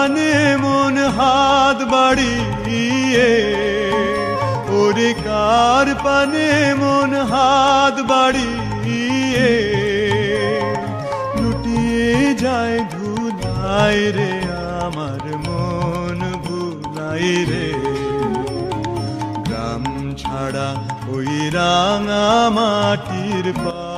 পানে মন হাত বাড়িয়ে, ওরে কার পানে মন হাত বাড়িয়ে লুটিয়ে যায় ধুলাই রে, আমার মন ভুলাই রে। গ্রাম ছাড়া ওই রাঙা মাটির পা